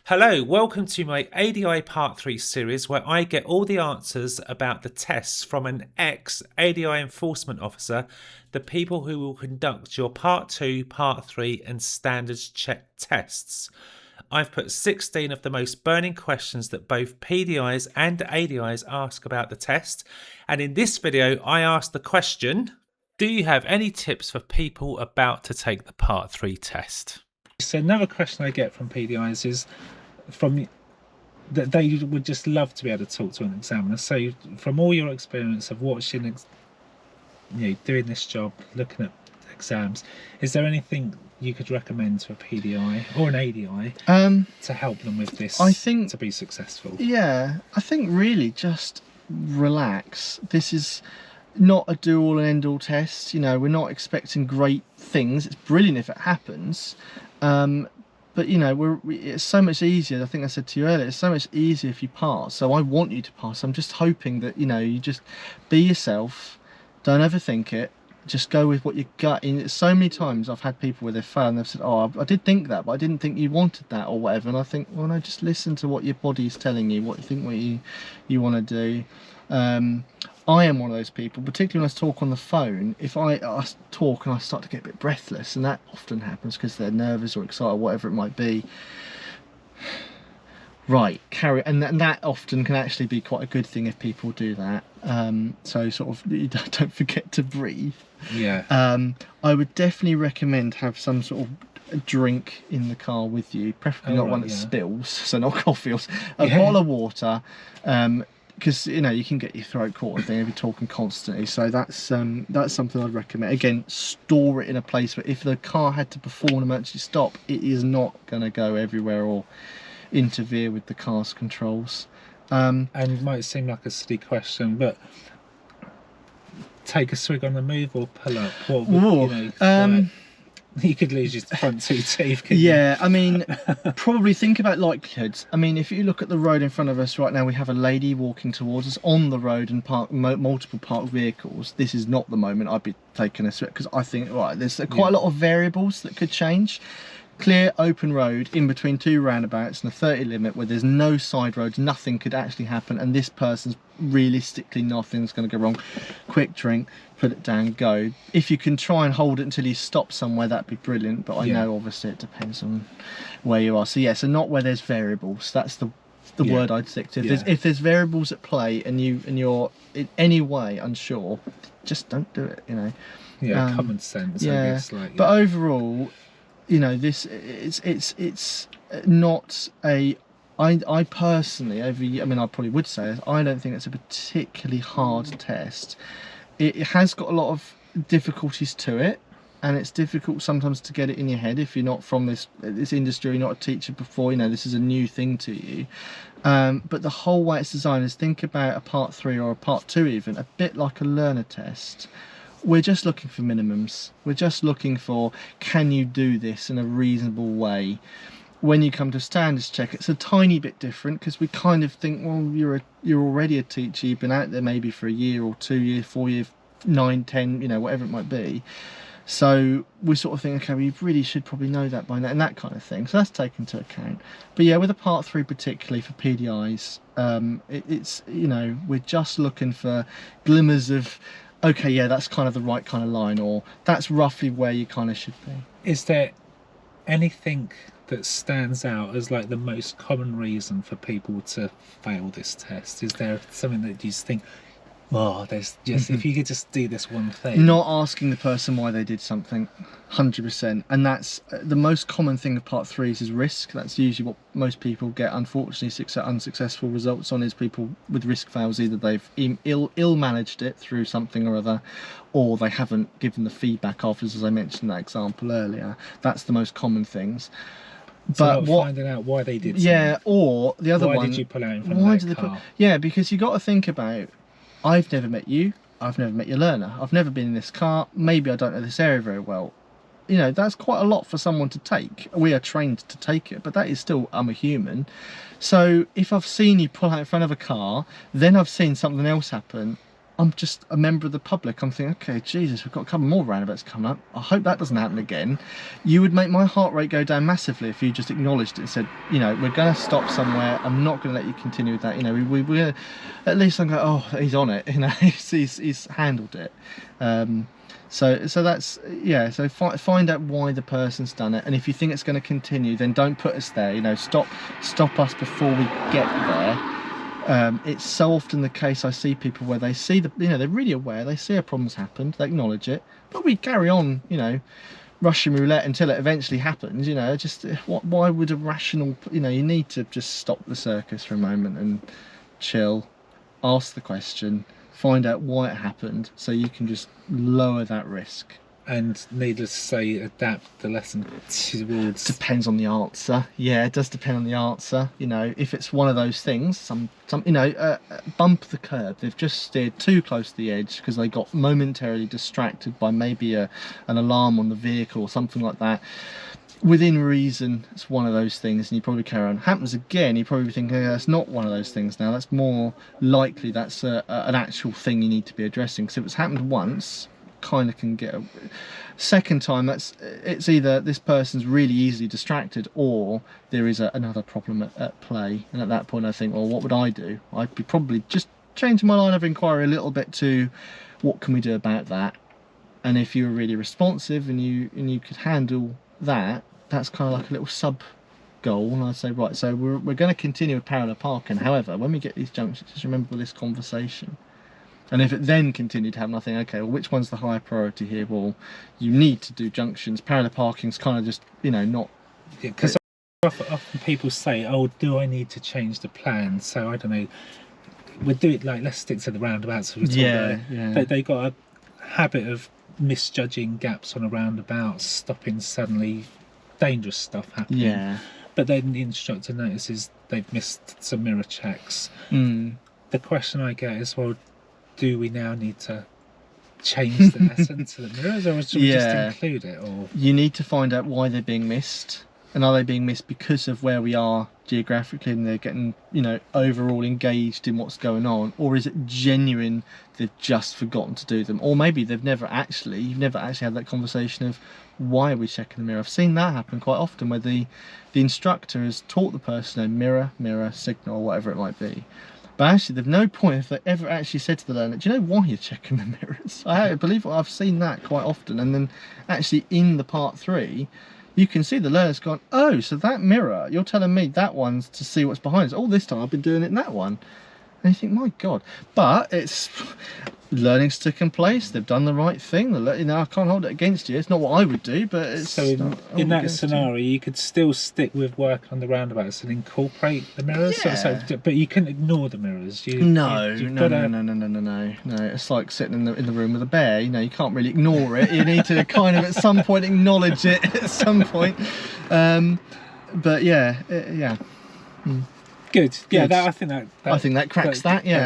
Hello, welcome to my ADI Part 3 series where I get all the answers about the tests from an ex-ADI enforcement officer, the people who will conduct your Part 2, Part 3 and standards check tests. I've put 16 of the most burning questions that both PDIs and ADIs ask about the test, and in this video I ask the question, do you have any tips for people about to take the Part 3 test? So another question I get from PDIs is that they would just love to be able to talk to an examiner. So from all your experience of watching, doing this job, looking at exams, is there anything you could recommend to a PDI or an ADI to help them with this, I think, to be successful? Yeah, I think really just relax. This is not a do-all and end-all test. We're not expecting great things. It's brilliant if it happens. But it's so much easier. I think I said to you earlier, it's so much easier if you pass. So I want you to pass. I'm just hoping that you just be yourself, don't overthink it, just go with what you gut. In so many times I've had people where they've failed and they've said, oh, I did think that, but I didn't think you wanted that or whatever. And I think, well, no, just listen to what your body's telling you, what you want to do. I am one of those people, particularly when I talk on the phone. If I talk and I start to get a bit breathless, and that often happens because they're nervous or excited or whatever it might be, right, carry, and that often can actually be quite a good thing if people do that. So sort of you don't forget to breathe. Yeah. I would definitely recommend have some sort of a drink in the car with you, preferably not one that spills, so not coffee or a bottle of water. Because you can get your throat caught and thing if you're talking constantly. So that's something I'd recommend. Again, store it in a place where if the car had to perform an emergency stop, it is not going to go everywhere or interfere with the car's controls. And it might seem like a silly question, but take a swig on the move or pull up? What would, you could lose your front two teeth, couldn't you? I mean, probably think about likelihoods. I mean, if you look at the road in front of us right now, we have a lady walking towards us on the road and multiple parked vehicles. This is not the moment I'd be taking a switch, because I think, right, there's quite a lot of variables that could change. Clear open road in between two roundabouts and a 30 limit where there's no side roads, nothing could actually happen, and this person's realistically nothing's going to go wrong. Quick drink, put it down, go. If you can try and hold it until you stop somewhere, that'd be brilliant, but I know obviously it depends on where you are. So not where there's variables. That's the word I'd stick to. If there's variables at play and you're in any way unsure, just don't do it. Common sense, I guess. But overall, this it's not a. I personally, I probably would say this, I don't think it's a particularly hard test. It has got a lot of difficulties to it, and it's difficult sometimes to get it in your head if you're not from this industry, you're not a teacher before, this is a new thing to you. But the whole way it's designed is, think about a Part 3 or a Part 2 even, a bit like a learner test. We're just looking for minimums. We're just looking for, can you do this in a reasonable way? When you come to standards check, it's a tiny bit different, because we kind of think, well, you're already a teacher, you've been out there maybe for a year or 2 years, 4 years, 9, 10, whatever it might be. So we sort of think, okay, we really should probably know that by now, and that kind of thing. So that's taken into account. But yeah, with a Part 3 particularly for PDIs, it's we're just looking for glimmers of, okay, yeah, that's kind of the right kind of line, or that's roughly where you kind of should be. Is there anything that stands out as like the most common reason for people to fail this test? Is there something that you just think, oh, there's just, if you could just do this one thing? Not asking the person why they did something, 100%. And that's the most common thing of Part 3s is risk. That's usually what most people get, unfortunately, unsuccessful results on, is people with risk fails. Either they've ill managed it through something or other, or they haven't given the feedback afterwards, as I mentioned in that example earlier. That's the most common things. But finding out why they did something. Or the other one, why did you pull out in front of that car? Because you got to think about, I've never met you, I've never met your learner, I've never been in this car, maybe I don't know this area very well. That's quite a lot for someone to take. We are trained to take it, but that is still, I'm a human. So if I've seen you pull out in front of a car, then I've seen something else happen, I'm just a member of the public. I'm thinking, okay, Jesus, we've got a couple more roundabouts coming up. I hope that doesn't happen again. You would make my heart rate go down massively if you just acknowledged it and said, you know, we're going to stop somewhere. I'm not going to let you continue with that. You know, we're at least I'm going, oh, he's on it. You know, he's handled it. So that's, yeah, so find out why the person's done it, and if you think it's going to continue, then don't put us there. You know, stop us before we get there. It's so often the case I see people where they see you know, they're really aware, they see a problem's happened, they acknowledge it, but we carry on, you know, Russian roulette until it eventually happens. You know, just why would a rational, you know, you need to just stop the circus for a moment and chill, ask the question, find out why it happened, so you can just lower that risk. And needless to say, adapt the lesson towards... Depends on the answer. Yeah, it does depend on the answer. You know, if it's one of those things, some you know, bump the curb. They've just steered too close to the edge because they got momentarily distracted by maybe an alarm on the vehicle or something like that. Within reason, it's one of those things, and you probably carry on. Happens again, you probably think, oh, that's not one of those things now. That's more likely that's an actual thing you need to be addressing. Because if it's happened once, kind of can get a second time, it's either this person's really easily distracted or there is another problem at play. And at that point I think, well, what would I do? I'd be probably just changing my line of inquiry a little bit to what can we do about that. And if you were really responsive and you could handle that, that's kind of like a little sub goal. And I'd say, right, so we're going to continue with parallel parking. However, when we get these junctions, just remember this conversation. And if it then continued to happen, I think, okay, well, which one's the higher priority here? Well, you need to do junctions. Parallel parking's kind of just, you know, not... Because often people say, oh, do I need to change the plan? So, I don't know, we'll do it like, let's stick to the roundabouts. Yeah. They got a habit of misjudging gaps on a roundabout, stopping suddenly, dangerous stuff happening. Yeah. But then the instructor notices they've missed some mirror checks. The question I get is, well, do we now need to change the lesson to the mirrors, or should we just include it? Or you need to find out why they're being missed, and are they being missed because of where we are geographically and they're getting, you know, overall engaged in what's going on, or is it genuine they've just forgotten to do them, or maybe you've never actually had that conversation of why are we checking the mirror. I've seen that happen quite often where the instructor has taught the person mirror, signal, or whatever it might be. But actually, there's no point if they ever actually said to the learner, do you know why you're checking the mirrors? I believe I've seen that quite often. And then actually in the part 3, you can see the learner's gone, oh, so that mirror, you're telling me that one's to see what's behind us. All this time I've been doing it in that one. And you think, my God. But it's... learning's taken place, they've done the right thing. You know, I can't hold it against you. It's not what I would do, but it's... So in that scenario, you could still stick with work on the roundabouts and incorporate the mirrors? Yeah. But you couldn't ignore the mirrors. No. It's like sitting in the room with a bear. You know, you can't really ignore it. You need to kind of at some point acknowledge it at some point. But yeah. Good. Yeah, I think that cracks that. Yeah.